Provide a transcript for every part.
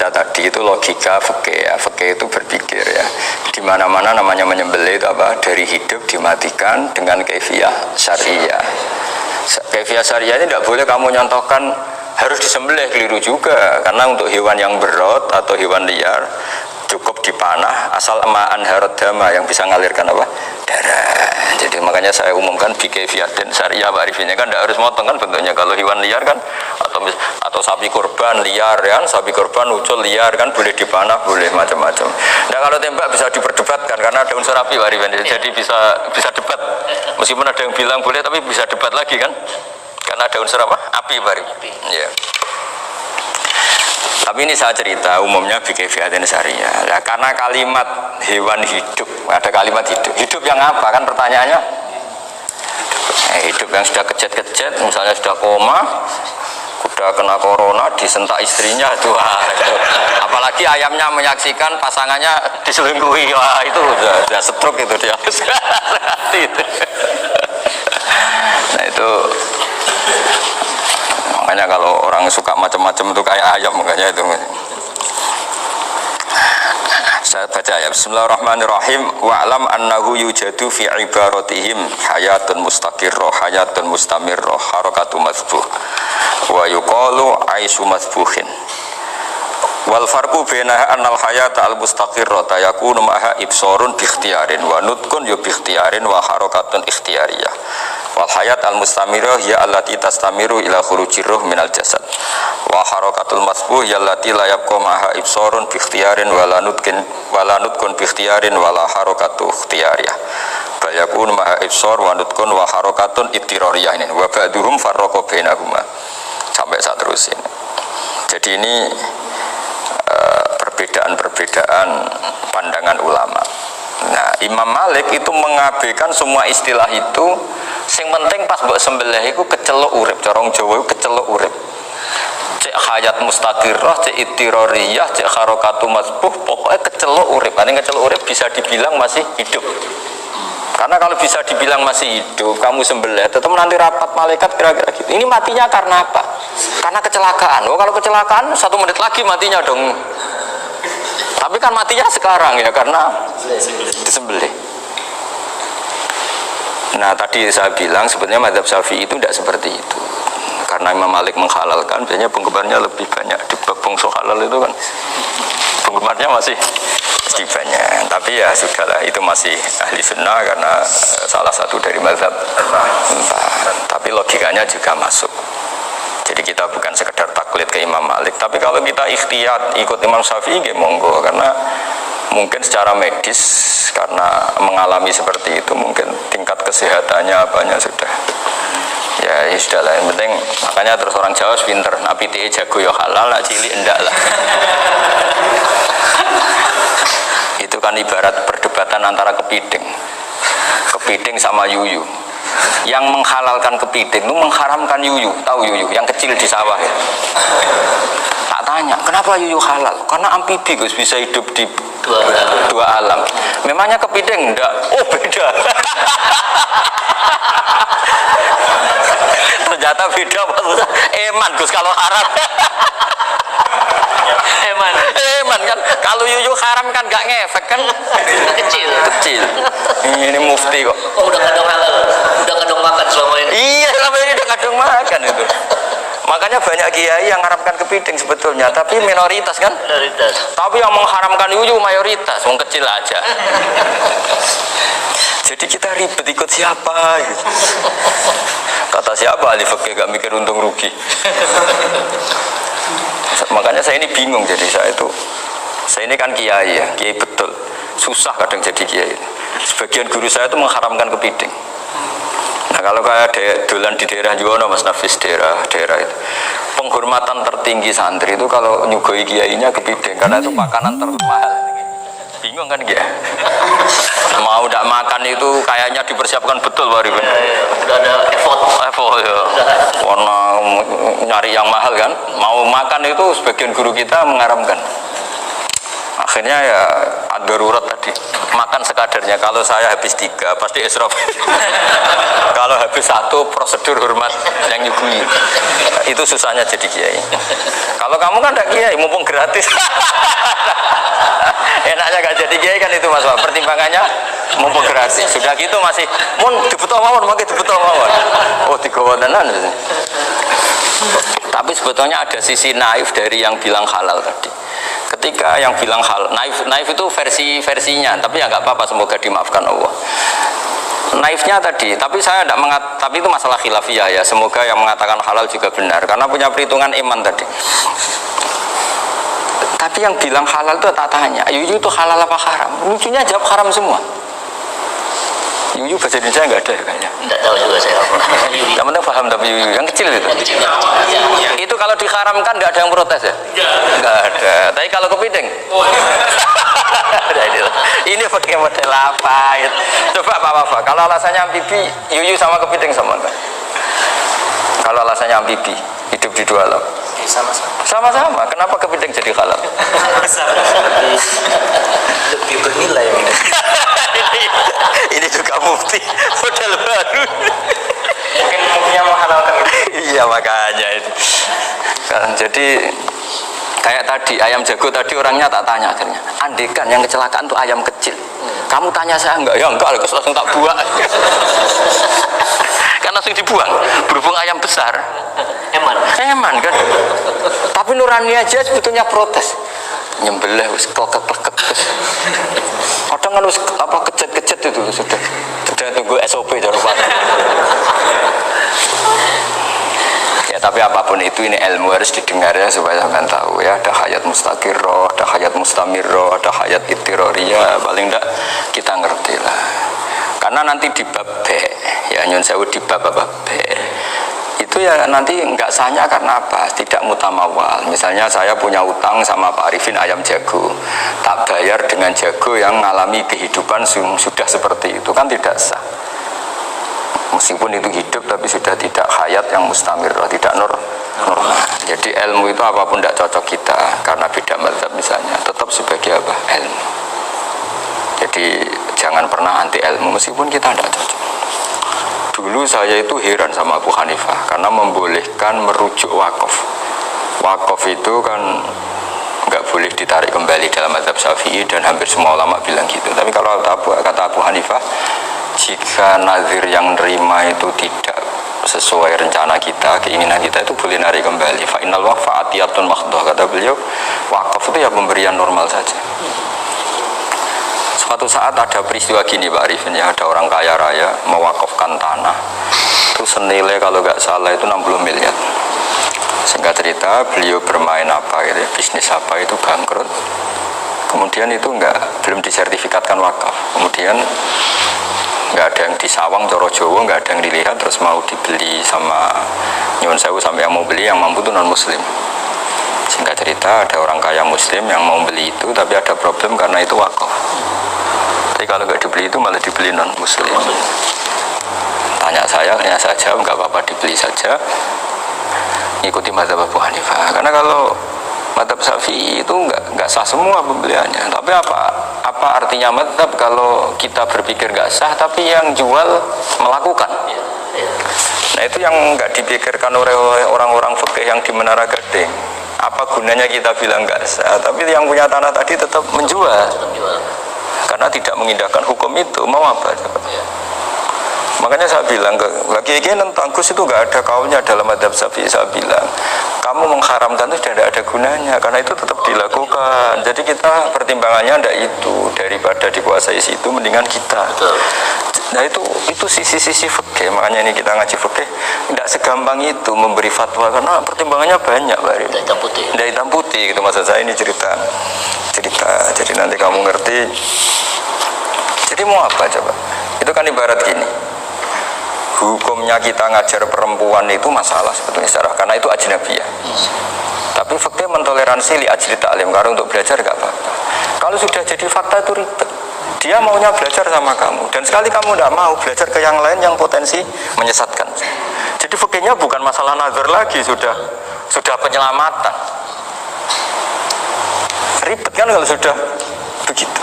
baca tadi itu logika fikih ya. Fikih itu berpikir ya. Di mana-mana namanya menyembelih itu apa? Dari hidup dimatikan dengan kaifiyah syariah. Kaifiyah syariah ini tidak boleh kamu nyontohkan harus disembelih, keliru juga. Karena untuk hewan yang berat atau hewan liar cukup dipanah asal ma'an harad dama yang bisa mengalirkan apa? Darah. Jadi makanya saya umumkan bikaifiyatin syariah barifinnya kan tidak harus motong kan bentuknya. Kalau hewan liar kan atau sapi kurban liar kan, sapi kurban ucul liar kan boleh dipanah, boleh macam-macam. Nah kalau tembak bisa diperdebatkan karena daun serapi barifin, jadi bisa debat. Meskipun ada yang bilang boleh tapi bisa debat lagi kan? Karena daun serapi api barifin. Ya. Tapi ini saya cerita umumnya bikaifiyatin syariah. Nah, karena kalimat hewan hidup, ada kalimat hidup. Hidup yang apa kan pertanyaannya? Hidup yang sudah kejet-kejet, misalnya sudah koma, sudah kena corona, disentak istrinya, itu. Apalagi ayamnya menyaksikan pasangannya diselingkuhi, wah itu sudah stroke itu dia. Nah itu. Makanya kalau orang suka macam-macam itu kayak ayam, makanya itu. Saya baca ya. Bismillahirrahmanirrahim. Wa'lam annahu yujadu fi ibaratihim hayatun mustaqirrah, hayatun mustamirrah, harakatu madhbuh. Wa yuqalu aisyu madhbuhin. Wal farqu bainaha annal hayata al mustaqirrah yakunu maha ibsarun bi ikhtiyarin wa nutqun bi ikhtiyarin wa harakatun ikhtiyariyah. Wal hayat al mustamirah ya allati tastamiru ila khurujir ruh minal jasad. Wa harakatul masbuh ya allati la yabqa maha ibsarun bi ikhtiyarin wa la nutqun bi ikhtiyarin wa la harakatu ikhtiyariyah. Bal yakunu maha ibsar wa nutqun wa harakatun ittirariyah ini. Wa ba'duhum farraqa bainahuma. Sampai saat terus ini. Jadi ini perbedaan-perbedaan pandangan ulama. Nah, Imam Malik itu mengabaikan semua istilah itu. Sing penting pas mbok sembelih iku kecelok urip, corong Jawa iku kecelok urip. Cek hayat mustaqirrah, cek ittirariyah, cek harakatu masbuh, pokoknya kecelok urip. Artinya kecelok urip bisa dibilang masih hidup. Karena kalau bisa dibilang masih hidup, kamu sembelih, tetap nanti rapat malaikat kira-kira gitu. Ini matinya karena apa? Karena kecelakaan. Oh, kalau kecelakaan 1 menit lagi matinya dong. Tapi kan matinya sekarang ya karena disembelih. Nah tadi saya bilang sebenarnya mazhab Syafi'i itu tidak seperti itu. Karena Imam Malik menghalalkan, biasanya penggemarnya lebih banyak di bab bangsa halal itu kan. Penggemarnya masih banyak. Tapi ya sudahlah, itu masih ahli sunnah karena salah satu dari mazhab. Tapi logikanya juga masuk. Jadi kita bukan sekedar taklid ke Imam Malik, tapi kalau kita ikhtiyat ikut Imam Syafi'i ya monggo, karena mungkin secara medis karena mengalami seperti itu mungkin tingkat kesehatannya apanya sudah ya sudah lah, yang penting makanya terus orang Jawa pinter, napi te jago ya halal, nak cilik enggak lah. Itu kan ibarat perdebatan antara kepiting sama yuyu. Yang menghalalkan kepiting itu mengharamkan yuyu. Tahu yuyu yang kecil di sawah ya? Tak tanya kenapa yuyu halal, karena amfibi Gus, bisa hidup di dua alam. Memangnya kepiting enggak? Oh beda. Ternyata beda maksudnya. Eman Gus kalau haram. Eman kan kalau yuyu haram kan nggak ngefek kan, kecil. Ini mufti kok. Oh udah kadang halal, udah kadang makan selama ini. Iya selama ini udah kadang makan itu. Makanya banyak kiai yang mengharamkan kepiting sebetulnya, tapi minoritas kan. Minoritas. Tapi yang mengharamkan yuyu mayoritas, wong kecil aja. Jadi kita ribet ikut siapa? Gitu. Kata siapa ahli fikih gak mikir untung rugi. Makanya saya ini bingung, jadi saya ini kan kiai ya, kiai betul, susah kadang jadi kiai. Sebagian guru saya itu mengharamkan kepiting. Nah kalau kayak dolan di daerah Juwono, Mas Nafis, daerah itu penghormatan tertinggi santri itu kalau nyugoi kiainya kepiting, karena itu makanan termahal. Bingung kan dia? Mau tidak makan itu kayaknya dipersiapkan betul Pak Riben. Udah ada effort ya. Warna nyari yang mahal kan. Mau makan itu sebagian guru kita mengharamkan. Akhirnya ya darurat tadi. Makan sekali kadarnya. Kalau saya habis 3 pasti israf. Kalau habis 1 prosedur hormat yang nyugui. Itu susahnya jadi kiai. Kalau kamu kan tidak kiai, mumpung gratis. Enaknya gak jadi kiai kan itu Mas. Pertimbangannya mumpung gratis. Sudah gitu masih mun dibutuh mawon, makai dibutuh mawon. Oh digawa tenan. Tapi sebetulnya ada sisi naif dari yang bilang halal tadi. Ketika yang bilang naif itu versinya, tapi ya nggak apa-apa, semoga dimaafkan Allah. Naifnya tadi, tapi saya tidak tapi itu masalah khilafiyah ya. Semoga yang mengatakan halal juga benar, karena punya perhitungan iman tadi. Tapi yang bilang halal itu tak tanya, Yuyu itu halal apa haram? Lucunya jawab haram semua. Yuyu bahasa Indonesia nggak ada ya kayaknya. Tidak tahu juga saya apa. Yang penting paham tapi Yuyu yang kecil itu. Yang kecil. Itu kalau diharamkan nggak ada yang protes ya? Nggak ada. Tapi kalau kepiting? Ini pakai model apa? Coba Pak. Kalau alasannya amfibi, Yuyu sama kepiting sama enggak? Kalau alasannya amfibi, hidup di 2 alam. Sama-sama. Kenapa kepiting jadi halal? Lebih bernilai. Ini juga mufti model baru. Mungkin mungkinnya menghalalkan itu. Iya makanya itu. Kan, jadi kayak tadi ayam jago tadi orangnya tak tanya akhirnya. Andekan yang kecelakaan itu ayam kecil. Kamu tanya saya enggak? Ya enggak, langsung tak buang. Kan langsung dibuang. Berhubung ayam besar. Eman kan. Tapi nurani aja sebetulnya protes. Nyembelih wis klekek-klekek terus. Kadang kan wis apa kejet-kejet itu sudah tunggu SOP dari Pak. Ya tapi apapun itu ini ilmu harus didengar ya supaya sampean tahu ya, ada hayat mustaqirroh, ada hayat mustamirroh, ada hayat ittiroriyah, paling enggak kita ngerti lah. Karena nanti di bab B ya nyun sewu di bab B itu ya nanti enggak sahnya karena apa? Tidak mutamawal. Misalnya saya punya utang sama Pak Arifin ayam jago, tak bayar dengan jago yang mengalami kehidupan sudah seperti itu, kan tidak sah. Meskipun itu hidup tapi sudah tidak hayat yang mustamir, tidak normal. Jadi ilmu itu apapun tidak cocok kita karena beda mazhab misalnya, tetap sebagai apa? Ilmu. Jadi jangan pernah anti ilmu meskipun kita tidak cocok. Dulu saya itu heran sama Abu Hanifah karena membolehkan merujuk wakaf. Wakaf itu kan nggak boleh ditarik kembali dalam mazhab Syafi'i dan hampir semua ulama bilang gitu. Tapi kalau kata Abu Hanifah, jika nazir yang nerima itu tidak sesuai rencana kita, keinginan kita, itu boleh narik kembali. Fa innal waqfa atiyatun makhdhah, kata beliau. Wakaf itu ya pemberian normal saja. Suatu saat ada peristiwa gini Pak Arifin ya, ada orang kaya raya mewakafkan tanah itu senilai kalau nggak salah itu 60 miliar. Singkat cerita beliau bermain apa gitu, bisnis apa itu bangkrut. Kemudian itu belum disertifikatkan wakaf. Kemudian nggak ada yang disawang coro Jawa, nggak ada yang dilihat, terus mau dibeli sama nyuwun sewu sampai yang mau beli yang mampu itu non muslim. Singkat cerita ada orang kaya muslim yang mau beli itu tapi ada problem karena itu wakaf. Tapi kalau nggak dibeli itu malah dibeli non muslim. Tanya saya, akhirnya saya jawab nggak apa-apa dibeli saja, ikuti mazhab Abu Hanifah. Karena kalau mazhab Syafi'i itu nggak sah semua pembeliannya. Tapi apa artinya mazhab kalau kita berpikir nggak sah, tapi yang jual melakukan? Nah itu yang nggak dipikirkan oleh orang-orang fikih yang di Menara Gading. Apa gunanya kita bilang nggak sah, tapi yang punya tanah tadi tetap menjual? Karena tidak mengindahkan hukum itu, mau apa? Makanya saya bilang bagi tentang Gus itu nggak ada kaulnya dalam mazhab Syafi'i. Saya bilang kamu mengharamkan itu tidak ada gunanya karena itu tetap dilakukan. Jadi kita pertimbangannya tidak itu, daripada dikuasai situ mendingan kita. Nah itu sisi-sisi fikih. Makanya ini kita ngaji fikih tidak segampang itu memberi fatwa karena pertimbangannya banyak Pak. Tidak hitam putih gitu maksud saya, ini cerita. Jadi nanti kamu ngerti. Jadi mau apa coba? Itu kan ibarat gini. Hukumnya kita ngajar perempuan itu masalah sebetulnya secara karena itu ajnabiyah. Tapi fakta mentoleransi li ajli ta'lim, karena untuk belajar gak apa-apa. Kalau sudah jadi fakta itu ribet. Dia maunya belajar sama kamu dan sekali kamu tidak mau belajar ke yang lain yang potensi menyesatkan. Jadi fakihnya bukan masalah nazar lagi, sudah penyelamatan. Ribet kan kalau sudah begitu.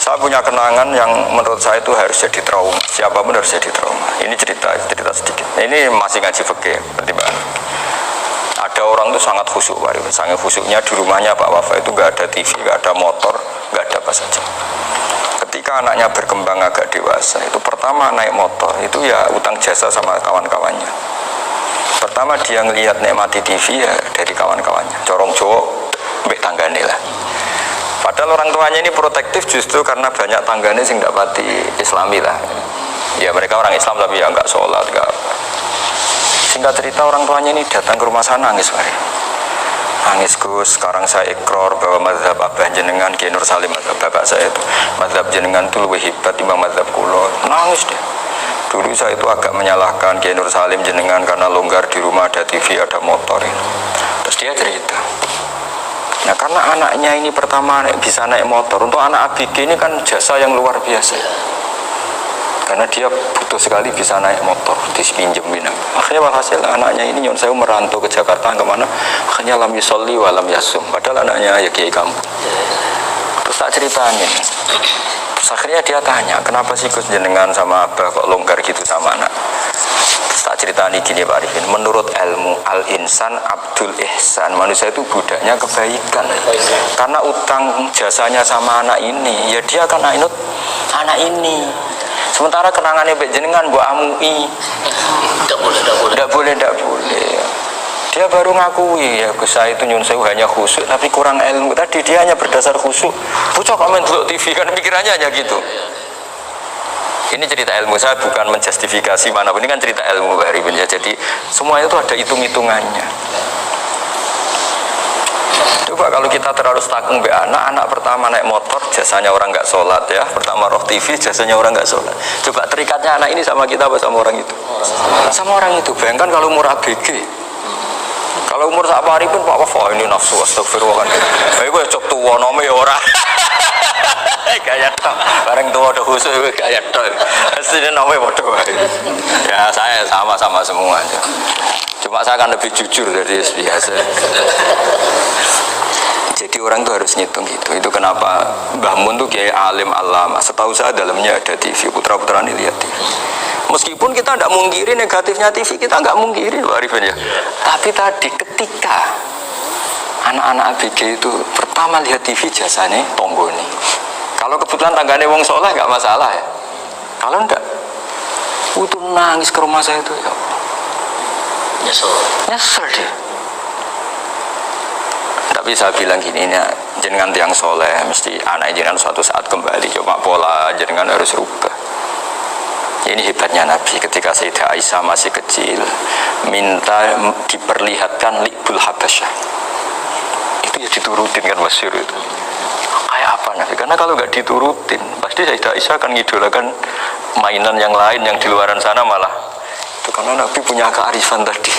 Saya Saya punya kenangan yang menurut saya itu harus jadi trauma. Siapapun harus jadi trauma. Ini cerita sedikit. Ini masih ngaji fikih pertimbangan. Ada orang tuh sangat khusyuk, sangat khusyuknya di rumahnya Pak Wafa itu nggak ada TV, nggak ada motor, nggak ada apa saja. Ketika anaknya berkembang agak dewasa, itu pertama naik motor itu ya utang jasa sama kawan-kawannya. Pertama dia ngelihat nikmati TV ya dari kawan-kawannya. Corong Jawa, mbek tanggane lah. Padahal orang tuanya ini protektif justru karena banyak tanggane sing nggak pati Islami lah. Ya mereka orang Islam tapi ya nggak sholat, nggak apa. Singkat cerita orang tuanya ini datang ke rumah saya nangis mari. Nangis Gus, sekarang saya ikrar bahwa mazhab Abah jenengan Kiai Nur Salim, mazhab bapak saya itu mazhab jenengan itu lebih hebat timbang mazhab kula. Nangis deh. Dulu saya itu agak menyalahkan Kiai Nur Salim jenengan karena longgar di rumah ada TV, ada motor ini. Terus dia cerita. Nah karena anaknya ini pertama bisa naik motor, untuk anak ABG ini kan jasa yang luar biasa. Karena dia butuh sekali bisa naik motor, dipinjemin. Akhirnya walhasil anaknya ini nyon saya merantau ke Jakarta kemana? Akhirnya lam yusolli wa lam yasum. Padahal anaknya ya kiai kampung. Terus tak ceritain. Terus akhirnya dia tanya, kenapa sih Gus jenengan sama Abah kok longgar gitu sama anak? Terus tak ceritain gini Pak Arifin. Menurut ilmu al-insan abdul ihsan, manusia itu budaknya kebaikan. Karena utang jasanya sama anak ini, ya dia akan inut anak ini. Sementara kenangannya Mbak jenengan Bu Amui tidak boleh. Dia baru ngakui ya Gus saya itu nyun sewu hanya khusyuk tapi kurang ilmu. Tadi dia hanya berdasar khusyuk. Bocah komen dulu TV kan pikirannya hanya gitu. Ini cerita ilmu, saya bukan menjustifikasi mana pun, ini kan cerita ilmu Mbak Arifin ya. Jadi semuanya itu ada hitung-hitungannya. Coba kalau kita terlalu stakung be anak pertama naik motor jasanya orang nggak sholat ya, pertama roh TV jasanya orang nggak sholat. Coba terikatnya anak ini sama kita apa sama orang itu? Sama orang itu. Bayangkan kalau umur ABG, kalau umur sak hari pun Pak Wafa ini nafsu astagfirullah kan. Ayo gue cok tua nome ya orang. Kayak tok, bareng tua udah khusus kayak tok. Aslinya namanya bodoh. Ya saya sama semua. Cuma saya akan lebih jujur dari biasa. Jadi orang tuh harus ngitung gitu. Itu kenapa Mbah Mun tuh kiai alim alama. Setahu saya dalamnya ada TV, putra-putra ini lihat TV. Meskipun kita tidak mungkiri negatifnya TV, kita nggak mungkiri Pak Arifin ya. Tapi tadi ketika anak-anak ABG itu pertama lihat TV jasanya tonggoni. Kalau kebetulan tanggane wong soleh nggak masalah ya. Kalau enggak, itu nangis ke rumah saya itu ya. Nyesel dia. Tapi saya bilang gini, ini jenengan tiang soleh, mesti anak jenengan suatu saat kembali. Coba pola jenengan harus rubah. Ini hebatnya Nabi ketika Sayyidah Aisyah masih kecil, minta diperlihatkan Li'bul Habasyah. Itu ya diturutin kan masyhur itu. Kayak apa Nabi? Karena kalau nggak diturutin, pasti Sayyidah Aisyah akan ngidolakan mainan yang lain yang di luaran sana malah. Itu karena Nabi punya kearifan tadi.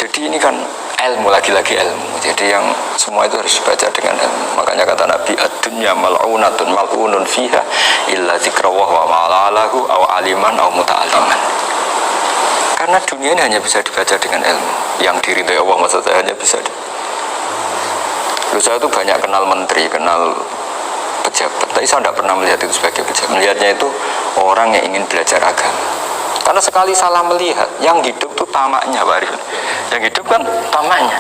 Jadi ini kan ilmu, lagi-lagi ilmu. Jadi yang semua itu harus dibaca dengan ilmu. Makanya kata Nabi, ad-dunya mal'unatun mal'unun fiha illa dzikrawah wa ma'alalahu aw aliman aw muta'aliman. Karena dunia ini hanya bisa dibaca dengan ilmu. Yang diridhai Allah maksud saya hanya bisa. Lalu saya itu banyak kenal menteri, kenal pejabat. Tapi saya tidak pernah melihat itu sebagai pejabat. Melihatnya itu orang yang ingin belajar agama. Karena sekali salah melihat, yang hidup itu tamaknya Pak Arifin. Yang hidup kan tamaknya.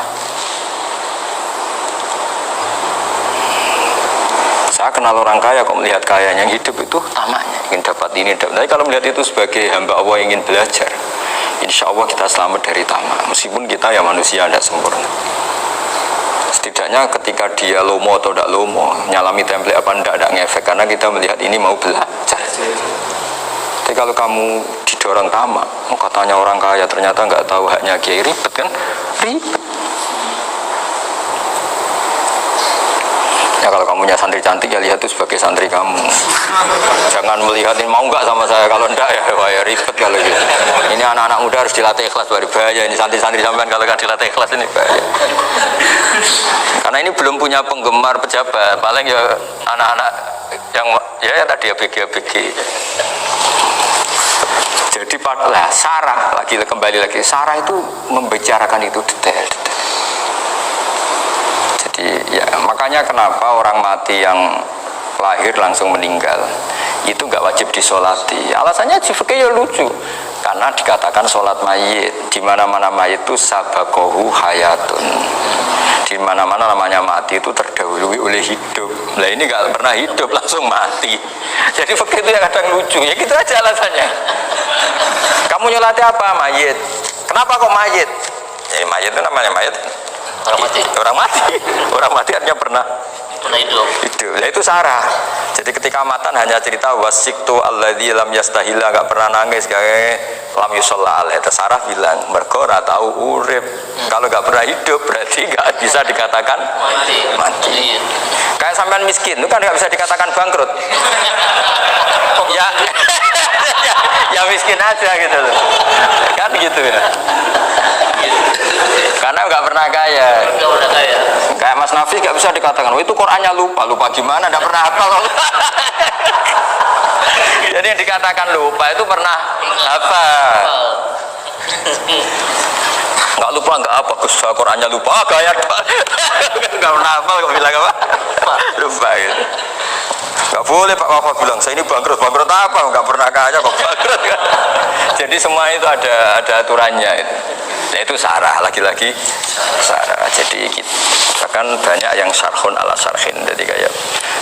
Saya kenal orang kaya kok melihat kayanya, yang hidup itu tamaknya, ingin dapat ini, dapat. Tapi kalau melihat itu sebagai hamba Allah yang ingin belajar, insya Allah kita selamat dari tamak. Meskipun kita ya manusia tidak sempurna. Setidaknya ketika dia lomo atau tidak lomo, nyalami template apa tidak ngefek, karena kita melihat ini mau belajar. Tapi kalau kamu didorong tamak, katanya orang kaya ternyata nggak tahu haknya kiai, ribet kan? Ribet. Ya kalau kamu punya santri cantik ya lihat itu sebagai santri kamu. Jangan melihat ini mau nggak sama saya, kalau enggak ya wah ya ribet kalau gitu. Ini anak-anak muda harus dilatih ikhlas, baru bahaya ini santri-santri sampean kalau nggak dilatih ikhlas ini bahaya. Karena ini belum punya penggemar pejabat, paling ya anak-anak yang ya tadi ABG. Jadi padahal Sarah kembali lagi Sarah itu membicarakan itu detail. Jadi ya makanya kenapa orang mati yang lahir langsung meninggal itu nggak wajib disolati. Alasannya fikih ya lucu, karena dikatakan sholat mayit di mana-mana mayit itu sabakohu hayatun, di mana-mana namanya mati itu terdahului oleh hidup. Nah ini nggak pernah hidup langsung mati. Jadi fikih itu ya kadang lucu, ya gitu aja alasannya. Kamu nyolati apa? Mayit. Kenapa kok mayit? Ya mayit itu namanya mayit. Orang mati. Orang mati. Orang mati artinya pernah Hidup. Ya itu sarah. Jadi ketika matan hanya cerita wasiktu alladzi lam yastahila, enggak pernah nangis kayak lam yusalla alaih. Sarah bilang mergo ora tau urip. Kalau enggak pernah hidup berarti enggak bisa dikatakan mati. Kayak sampean miskin itu kan enggak bisa dikatakan bangkrut. Ya ya miskin aja gitu loh. Kan gitu ya. Karena nggak pernah kaya. Kayak Mas Nafis nggak bisa dikatakan, oh itu Qurannya lupa gimana? Nggak pernah hafal. Jadi yang dikatakan lupa itu pernah hafal. Nggak lupa nggak apa, Qurannya lupa, gaya nggak pernah hafal kok bilang apa? Lupa gitu. Nggak boleh Pak Wafa bilang saya ini bangkrut apa? Nggak pernah kaya kok bangkrut. Jadi semua itu ada aturannya itu. Ya itu sarah, lagi-lagi sarah. Jadi bahkan banyak yang syarhun ala syarhin. Jadi kayak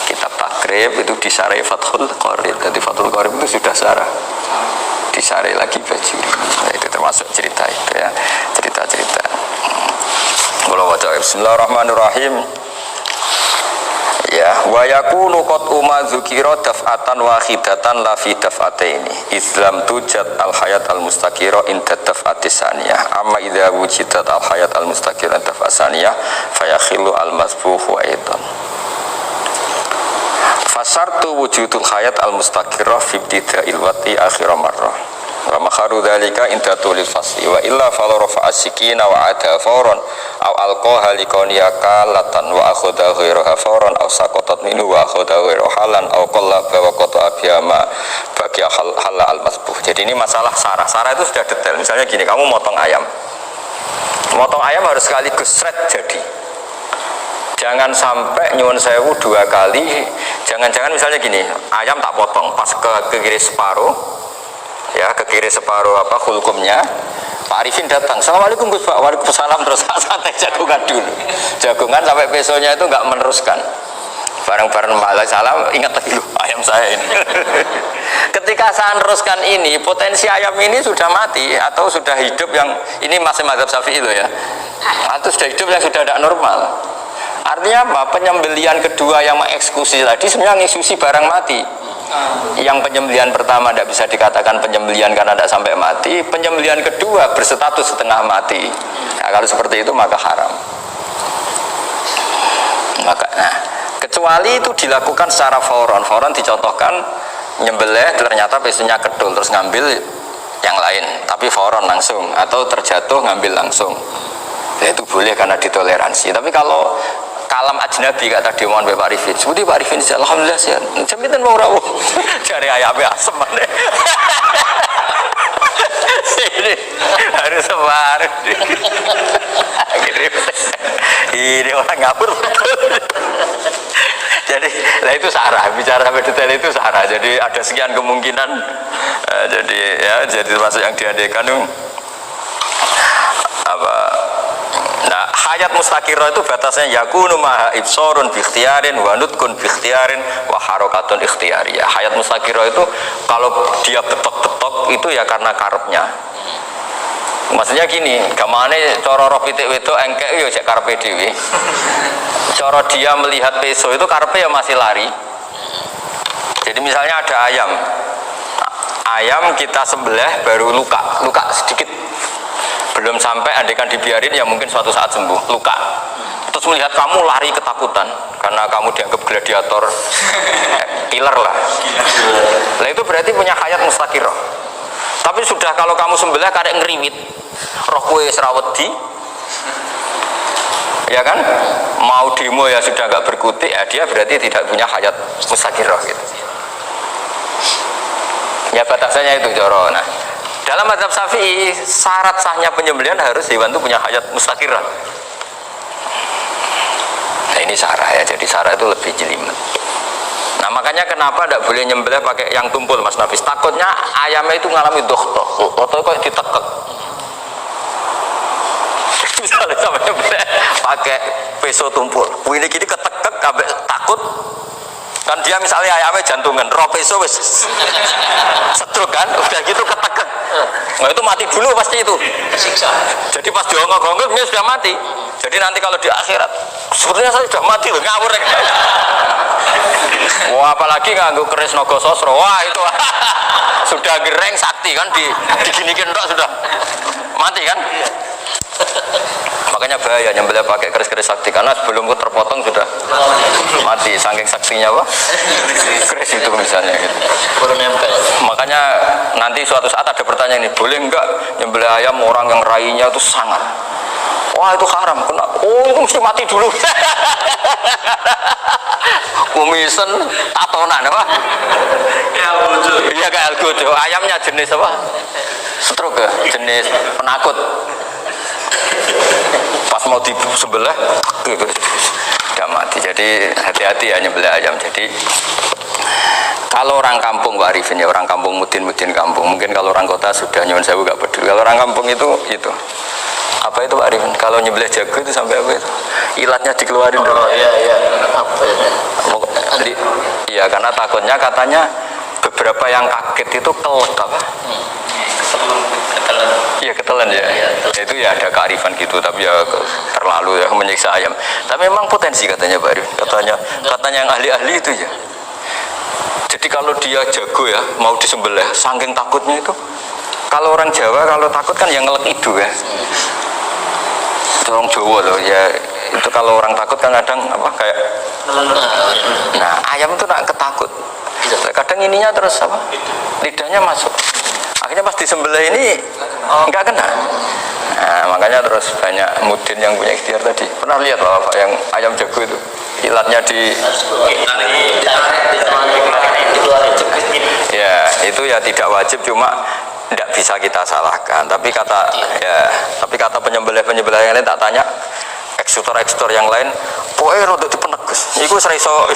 kitab takrib itu disarai Fathul Qorib. Jadi Fathul Qorib itu sudah sarah, disarai lagi Bajuri. Nah, itu termasuk cerita itu ya, cerita-cerita. Kalau baca Bismillahirrahmanirrahim. Ya, wa yakunu qad dzukira daf'atan wahidatan la fi daf'ataini. Islam tujad al hayat al mustaqira inda daf'ati saniyah. Amma idza wujidat al hayat al mustaqira inda daf'ati saniyah fayakhillu al masbuhu aidan. Fasartu wujudul hayat al mustaqira fi ibtida'il wati akhir marrah. Wa makharu dzalika inda tulil fasli wa illa fala rafa'a sikina wa ada fawran aw alqaha liqaniya kalatan wa akhadha ghairuha fawran aw saqatat minhu wa akhadha ghairu halan aw qallaba wa qata'a biyama bagi hal al masbuh. Jadi ini masalah sarah. Sarah itu sudah detail. Misalnya gini, kamu motong ayam. Motong ayam harus sekaligus shred jadi. Jangan sampai nyuwun sewu dua kali. Jangan-jangan misalnya gini, ayam tak potong pas ke kiri separuh. Ya, ke kiri separuh apa hulkumnya. Pak Arifin datang, Assalamualaikum Gus Pak. Waalaikumsalam. Terus santai jagungan dulu. Jagungan sampai besoknya itu enggak meneruskan. Bareng-bareng salam, ingat lagi loh ayam saya ini. Ketika saya teruskan ini, potensi ayam ini sudah mati atau sudah hidup yang ini masih mazhab Syafi'i loh ya. Atau sudah hidup yang sudah tidak normal. Artinya apa? Penyembelian kedua yang mengeksekusi tadi sebenarnya mengeksekusi barang mati. Yang penyembelian pertama tidak bisa dikatakan penyembelian karena tidak sampai mati. Penyembelian kedua berstatus setengah mati. Nah, kalau seperti itu maka haram. Kecuali itu dilakukan secara fauron. Fauron dicontohkan nyembelih ternyata pesunya kedul terus ngambil yang lain, tapi fauron langsung atau terjatuh ngambil langsung. Ya, itu boleh karena ditoleransi. Tapi kalau kalam ajnabi kata dia mohon Pak Arifin seperti Pak Arifin alhamdulillah sehat jaminan mau rawuh cari ayamnya asem ini harus sebar ini orang ngabur jadi lah itu sarah, bicara sampai detail itu sarah. Jadi ada sekian kemungkinan jadi ya jadi termasuk yang diadakan apa. Nah, hayat mustaqirah itu batasnya yakunu maha ibsorun bi ikhtiarin wa nutkun bi ikhtiarin wa harakatun ikhtiyariyah. Hayat mustaqirah itu kalau dia betok-betok itu ya karena karepnya. Maksudnya gini, gamane cara roh pitik wedok engkek yo cek karepe dhewe. Cara dia melihat peso itu karepe ya masih lari. Jadi misalnya ada ayam. Ayam kita sembelih baru luka sedikit. Belum sampai andekan dibiarin ya mungkin suatu saat sembuh luka terus melihat kamu lari ketakutan karena kamu dianggap gladiator killer lah itu berarti punya hayat mustaqirah. Tapi sudah kalau kamu sembelih karek ngeriwit roh kue serawedi ya kan mau demo ya sudah nggak berkutik ya dia berarti tidak punya hayat mustaqirah gitu ya batasannya itu joro. Nah dalam mazhab Syafi'i syarat sahnya penyembelihan harus hewan itu punya hayat mustaqirah. ini sarah ya, jadi sarah itu lebih jelimet. Nah makanya kenapa tidak boleh nyembelih pakai yang tumpul Mas Nafis, takutnya ayamnya itu ngalami dohtoh kok ditekek. Misalnya sama nyembelih pakai peso tumpul, ini gini ketekek kabeh takut kan dia misalnya ayamnya jantungan, roh peso wis setruk kan, udah gitu ketekek. Nah itu mati dulu pasti itu. Siksa. Jadi pas diongok-ongok dia sudah mati. Jadi nanti kalau di akhirat sebetulnya saya sudah mati loh, ngawur ya. Wah apalagi nganggo keris naga sosro, wah itu sudah gereng sakti kan diginikin tok sudah mati kan. Makanya bahaya nyembelih pakai keris-keris sakti karena sebelum terpotong sudah mati saking saksinya apa keris itu misalnya gitu. Baru nempel. Makanya nanti suatu saat ada pertanyaan ini, boleh enggak nyembelih ayam orang yang rainya itu sangat, wah itu haram, kena, oh itu mesti mati dulu. Kumisen tatonan apa iya kayak algojo, ayamnya jenis apa stroke ya? Jenis penakut, pas mau disembelih gitu udah mati. Jadi hati-hati ya nyembelih ayam. Jadi kalau orang kampung Pak Arifin ya, orang kampung mudin kampung, mungkin kalau orang kota sudah nyuwun sewu gak peduli. Kalau orang kampung itu apa itu Pak Arifin, kalau nyembelih jago itu sampai apa itu ilatnya dikeluarin dulu. Oh iya apa ya? Iya karena takutnya katanya beberapa yang kaget itu kelek apa? Ketelan. Iya ketelan ya. Itu ya ada kearifan gitu, tapi ya terlalu ya menyiksa ayam. Tapi memang potensi katanya Pak Arifin, katanya yang ahli-ahli itu ya. Jadi kalau dia jago ya mau disembelih, saking takutnya itu. Kalau orang Jawa kalau takut kan yang ngelek idu ya. Orang Jawa loh ya, itu kalau orang takut kan kadang apa kayak. Nah ayam itu nak ketakut. Kadang ininya terus apa? Lidahnya masuk. Akhirnya pas disembelih ini nggak kena. Nah makanya terus banyak mudin yang punya ikhtiar tadi. Pernah lihat loh Pak yang ayam jago itu ilatnya di. Ya itu ya tidak wajib, cuma tidak bisa kita salahkan. Tapi kata penyembelih yang lain tak tanya eksekutor yang lain, pokoknya rodok dipenegus. Iku seriso.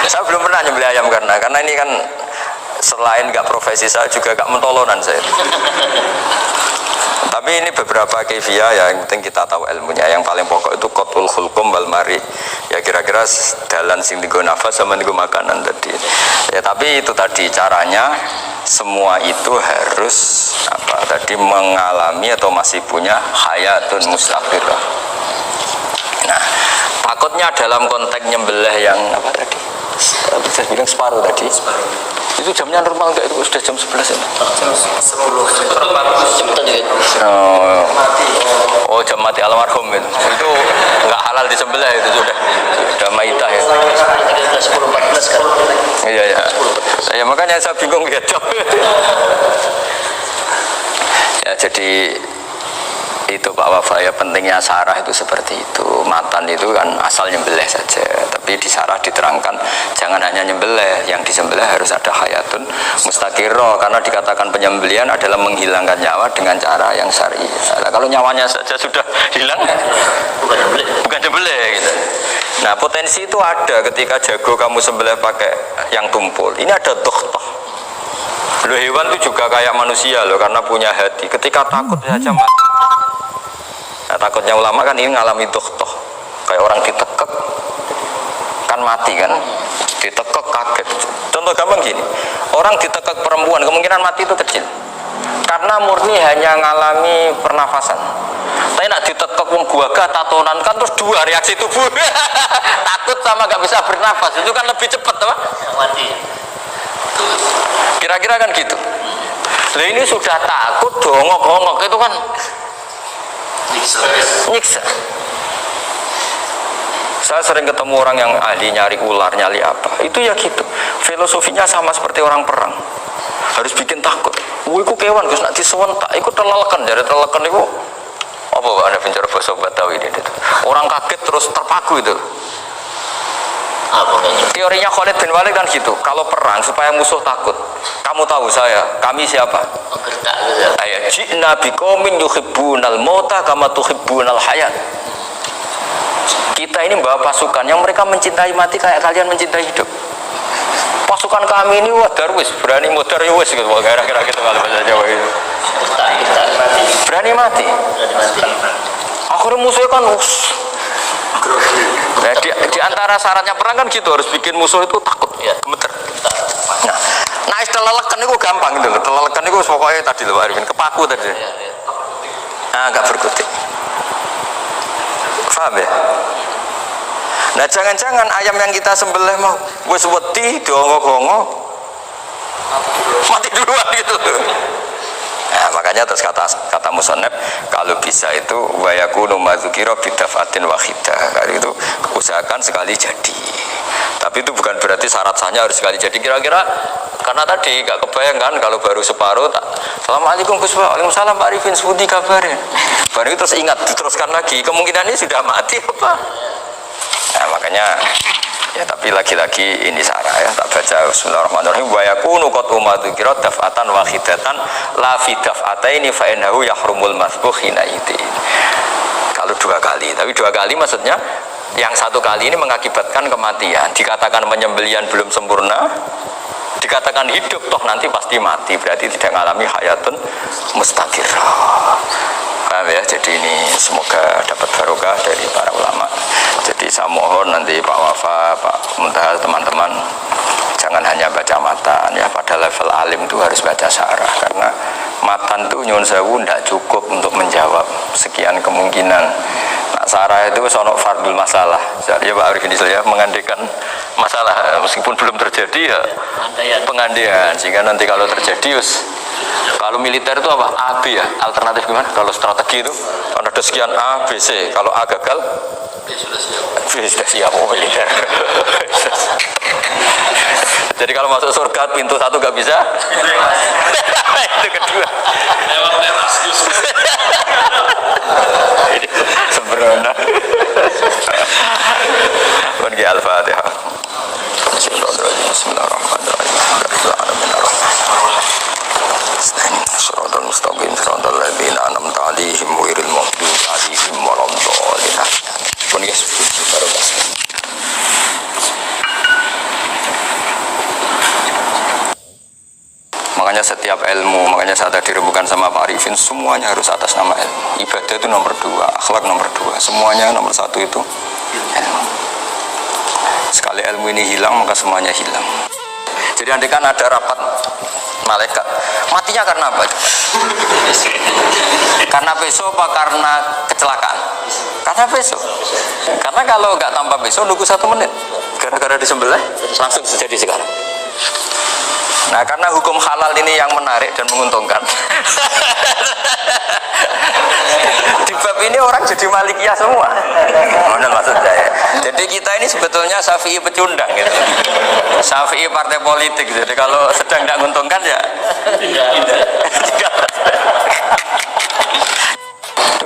Saya belum pernah nyembelih ayam karena ini kan selain nggak profesi saya juga nggak mentolonan saya. Tapi ini beberapa kefiah ya, yang penting kita tahu ilmunya. Yang paling pokok itu qatul khulqum wal mari. Ya kira-kira dalan sing digo nafas sama digo makanan tadi. Ya tapi itu tadi caranya semua itu harus mengalami atau masih punya hayatun mustaqirah. Nah, takutnya dalam konteks nyembelih yang apa tadi? Saya bilang separuh tadi. Itu jamnya normal enggak, itu sudah jam 11 ya? Jam 10 oh jam mati almarhum itu enggak halal disembelih, itu sudah maitah ya. 10.14 kan. Iya ya makanya saya bingung lihat jam. Ya jadi itu Pak Wafa ya, pentingnya sarah itu seperti itu. Matan itu kan asal nyembelih saja, tapi di sarah diterangkan jangan hanya nyembelih, yang disembelih harus ada hayatun mustaqirah, karena dikatakan penyembelihan adalah menghilangkan nyawa dengan cara yang syar'i. Nah, kalau nyawanya saja sudah hilang bukan nyembelih gitu. Nah potensi itu ada ketika jago kamu sembelih pakai yang tumpul, ini ada dohtoh. Loh, hewan itu juga kayak manusia loh, karena punya hati, ketika takut saja mati. Nah, takutnya ulama kan ini ngalami dohtoh, kayak orang ditekek kan mati kan, ditekek kaget. Contoh gampang gini, orang ditekek perempuan kemungkinan mati itu kecil karena murni hanya ngalami pernafasan. Tapi nak ditekek wong guaga tatonan kan terus dua reaksi tubuh. Takut sama gak bisa bernafas, itu kan lebih cepat apa? Mati. Kira-kira kan gitu. Nah ini sudah takut dongok-dongok itu kan nyiksa. Saya sering ketemu orang yang ahli nyari ular, nyari apa, itu ya gitu. Filosofinya sama seperti orang perang, harus bikin takut. Iku kewan Gus nak disewentak, iku telelekan, jadi telelekan iku apa Pak Anda bicara bahasa Batawi ini? Orang kaget terus terpaku itu. Teorinya Khalid bin Walid kan gitu. Kalau perang supaya musuh takut, kamu tahu kami siapa? Ayat ji'na biqaumin yuhibbunal mauta kama tuhibbunal hayat. Kita ini bawa pasukan yang mereka mencintai mati kayak kalian mencintai hidup. Pasukan kami ini wah darwis, berani muter ya wis gitu, kira-kira gitu kalau bahasa Jawa itu. Mati. Berani mati. Mati. Akhirnya musuhnya kan nah, di antara syaratnya perang kan gitu, harus bikin musuh itu takut, Ya. gemeter. Nah telelekan itu gampang gitu loh. Telelekan itu pokoknya tadi loh Pak Arifin, kepaku tadi. Nah, agak berkutik. Paham ya? Nah jangan-jangan ayam yang kita sembelih mau wis wedi dionggo-onggo mati duluan gitu. Nah, makanya terus kata musannaf kalau bisa itu wa yakunu madzukira bidafatin wahidah. Kali itu usahakan sekali jadi. Tapi itu bukan berarti syarat sahnya harus sekali jadi. Kira-kira karena tadi gak kebayang kan kalau baru separuh tak Assalamualaikum Gus Pak, Waalaikumsalam Pak Arifin, sebuti kabarnya. Baru itu terus ingat, diteruskan lagi, kemungkinan ini sudah mati apa? Nah makanya ya tapi lagi-lagi ini sarah ya, tak baca Bismillahirrahmanirrahim wa yakunu qad umadzukira daf'atan wahidatan la fi daf'ataini fa innahu yahrumul masbuh hina idin. Kalau dua kali, tapi dua kali maksudnya yang satu kali ini mengakibatkan kematian, dikatakan penyembelian belum sempurna, dikatakan hidup toh nanti pasti mati, berarti tidak mengalami hayatun mustaqirrah. Paham ya? Jadi ini semoga dapat barokah dari para ulama. Jadi saya mohon nanti Pak Wafa, Pak Muntaha, teman-teman jangan hanya baca matan ya, pada level alim itu harus baca syarah, karena matan itu nyuwun sewu tidak cukup untuk menjawab sekian kemungkinan. Nah, syarah itu sono fardul masalah. Ya Pak Arifin ya, mengandaikan masalah meskipun belum terjadi ya pengandaian, sehingga nanti kalau terjadi kalau militer itu apa? A, B ya, alternatif gimana? Kalau strategi itu ada sekian A, B, C. Kalau A gagal B sudah siap militer. Jadi kalau masuk surga pintu satu gak bisa itu kedua sembrono. Pergi Al-Fatihah. Bismillahirrahmanirrahim. Shiratal mustaqim shiratal ladzina an'amta 'alaihim ghairil maghdubi 'alaihim waladdallin. Pun guys, barokah. Makanya setiap ilmu, makanya saya tadi rembukan sama Pak Arifin, semuanya harus atas nama ilmu. Ibadah itu nomor 2, akhlak nomor 2, semuanya nomor 1 itu ilmu. Sekali ilmu ini hilang maka semuanya hilang. Jadi andai kan ada rapat malaikat, matinya karena apa? Karena peso apa karena kecelakaan? Karena peso. Karena kalau nggak tanpa peso nunggu 1 menit, gara-gara disembelih langsung terjadi sekarang. Nah karena hukum halal ini yang menarik dan menguntungkan. Di bab ini orang jadi malikiyah semua. Mana maksud saya? Jadi kita ini sebetulnya Syafi'i pecundang gitu. Syafi'i partai politik. Jadi kalau sedang tidak menguntungkan ya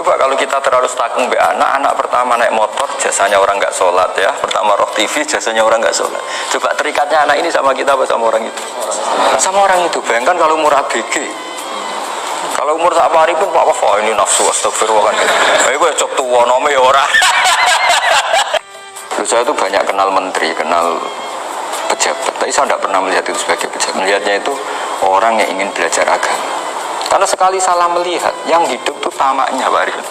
coba kalau kita terlalu stakung be anak pertama naik motor jasanya orang nggak sholat ya, pertama roh TV jasanya orang nggak sholat. Coba terikatnya anak ini sama kita apa sama orang itu? Sama orang itu. Bayangkan kalau umur ABG, kalau umur sak hari pun Pak Wafa ini nafsu astagfirullah kan. Baik gue cok tua nome ya orang. Saya itu banyak kenal menteri, kenal pejabat, tapi saya tidak pernah melihat itu sebagai pejabat. Melihatnya itu orang yang ingin belajar agama. Karena sekali salah melihat, yang hidup itu tamaknya Pak Arifin.